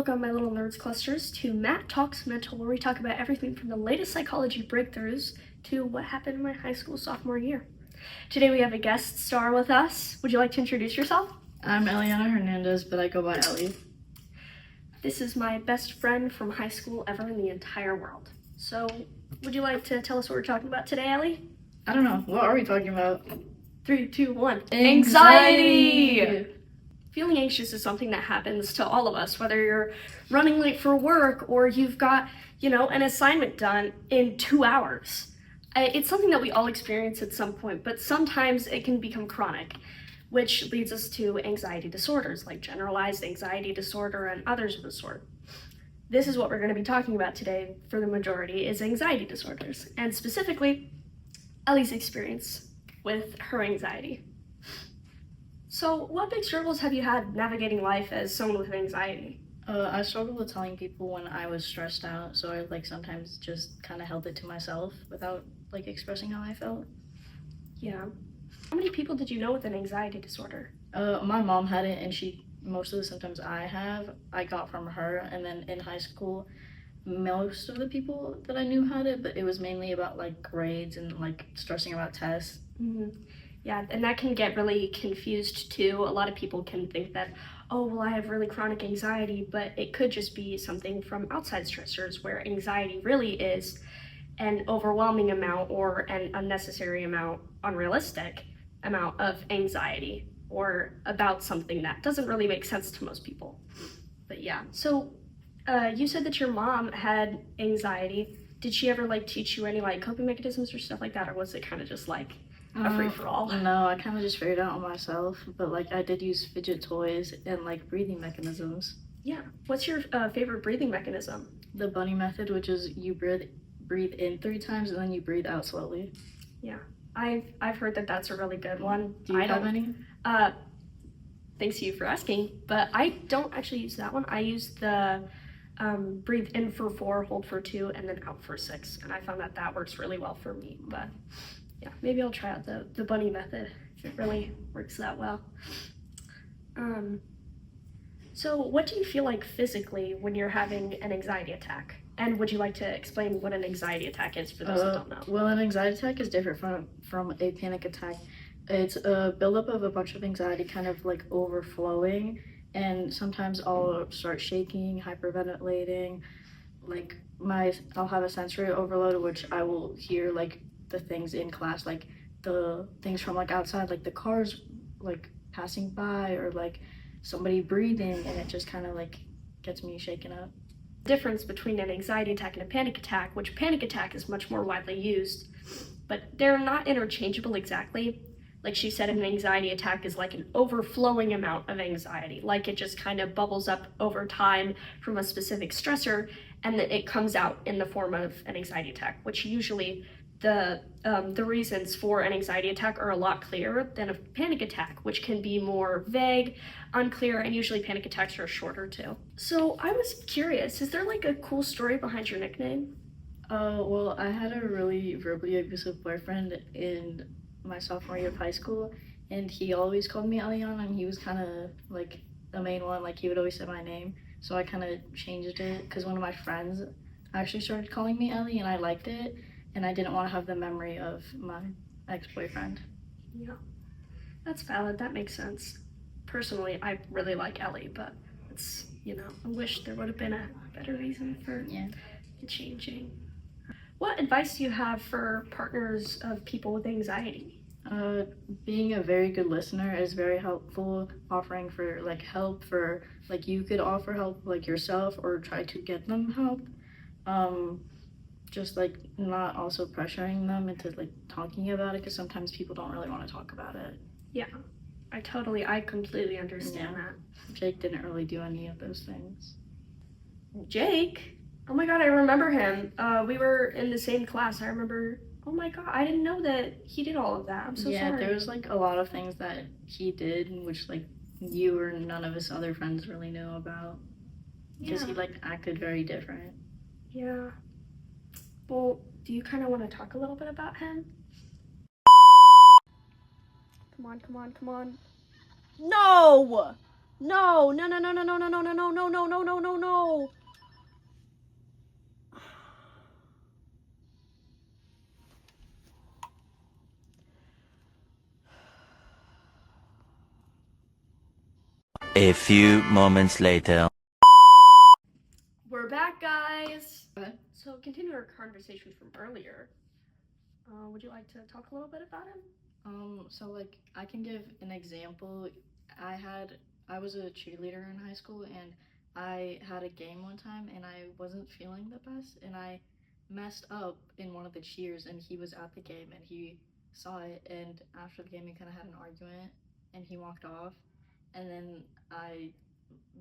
Welcome, my little nerds clusters, to Matt Talks Mental, where we talk about everything from the latest psychology breakthroughs to what happened in my high school sophomore year. Today we have a guest star with us. Would you like to introduce yourself? I'm Ellie Hernandez, but I go by Ellie. This is my best friend from high school ever in the entire world. So, would you like to tell us what we're talking about today, Ellie? I don't know. What are we talking about? 3, 2, 1. Anxiety! Feeling anxious is something that happens to all of us, whether you're running late for work or you've got, an assignment done in 2 hours. It's something that we all experience at some point, but sometimes it can become chronic, which leads us to anxiety disorders like generalized anxiety disorder and others of the sort. This is what we're going to be talking about today for the majority, is anxiety disorders, and specifically Ellie's experience with her anxiety. So what big struggles have you had navigating life as someone with anxiety? I struggled with telling people when I was stressed out, so I sometimes just kind of held it to myself without expressing how I felt. Yeah. How many people did you know with an anxiety disorder? My mom had it, and most of the symptoms I got from her, and then in high school, most of the people that I knew had it, but it was mainly about grades and stressing about tests. Mm-hmm. Yeah, and that can get really confused too. A lot of people can think that, oh, well, I have really chronic anxiety, but it could just be something from outside stressors, where anxiety really is an overwhelming amount or an unnecessary amount, unrealistic amount of anxiety, or about something that doesn't really make sense to most people. But yeah, so you said that your mom had anxiety. Did she ever teach you any coping mechanisms or stuff like that, or was it kind of just a free-for-all? No, I kind of just figured it out on myself, but I did use fidget toys and breathing mechanisms. Yeah. What's your favorite breathing mechanism? The bunny method, which is you breathe in 3 times and then you breathe out slowly. Yeah, I've heard that that's a really good one. Do you have any? Thanks to you for asking, but I don't actually use that one. I use the breathe in for 4, hold for 2, and then out for 6, and I found that works really well for me. But yeah, maybe I'll try out the bunny method if it really works that well. So what do you feel like physically when you're having an anxiety attack? And would you like to explain what an anxiety attack is for those that don't know? Well, an anxiety attack is different from a panic attack. It's a buildup of a bunch of anxiety kind of overflowing, and sometimes I'll start shaking, hyperventilating, I'll have a sensory overload, which I will hear the things in class, the things from outside, the cars passing by, or somebody breathing, and it just kind of gets me shaken up. Difference between an anxiety attack and a panic attack, which panic attack is much more widely used, but they're not interchangeable exactly. Like she said, an anxiety attack is an overflowing amount of anxiety, it just kind of bubbles up over time from a specific stressor, and then it comes out in the form of an anxiety attack, which usually the reasons for an anxiety attack are a lot clearer than a panic attack, which can be more vague, unclear, and usually panic attacks are shorter too. So I was curious, is there a cool story behind your nickname? Well, I had a really verbally abusive boyfriend in my sophomore year of high school, and he always called me Eliana, and he was kind of the main one, he would always say my name, so I kind of changed it because one of my friends actually started calling me Ellie, and I liked it, and I didn't want to have the memory of my ex-boyfriend. Yeah, that's valid. That makes sense. Personally, I really like Ellie, but it's, I wish there would have been a better reason for the changing. What advice do you have for partners of people with anxiety? Being a very good listener is very helpful. Offering for help, for you could offer help yourself or try to get them help. Just not also pressuring them into talking about it, because sometimes people don't really want to talk about it. Yeah, I completely understand that. Jake didn't really do any of those things. Jake? Oh my god, I remember him. We were in the same class. I remember. Oh my god, I didn't know that he did all of that. I'm so sorry. Yeah, there was a lot of things that he did, which you or none of his other friends really knew about, because he acted very different. Yeah. Well, do you kind of want to talk a little bit about him? Come on. No! No, no, no, no, no, no, no, no, no, no, no, no, no, no, no, no. A few moments later. We're back, guys. Okay. So, continue our conversation from earlier. Would you like to talk a little bit about him? So like I can give an example. I was a cheerleader in high school, and I had a game one time and I wasn't feeling the best, and I messed up in one of the cheers, and he was at the game and he saw it, and after the game we kind of had an argument and he walked off, and then I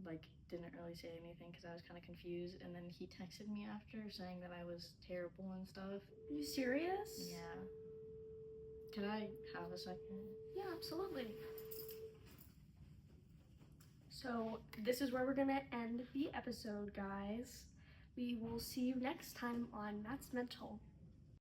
like didn't really say anything because I was kind of confused, and then he texted me after saying that I was terrible and stuff. Are you serious? Yeah. Could I have a second? Yeah, absolutely. So, this is where we're gonna end the episode, guys. We will see you next time on Matt's Mental.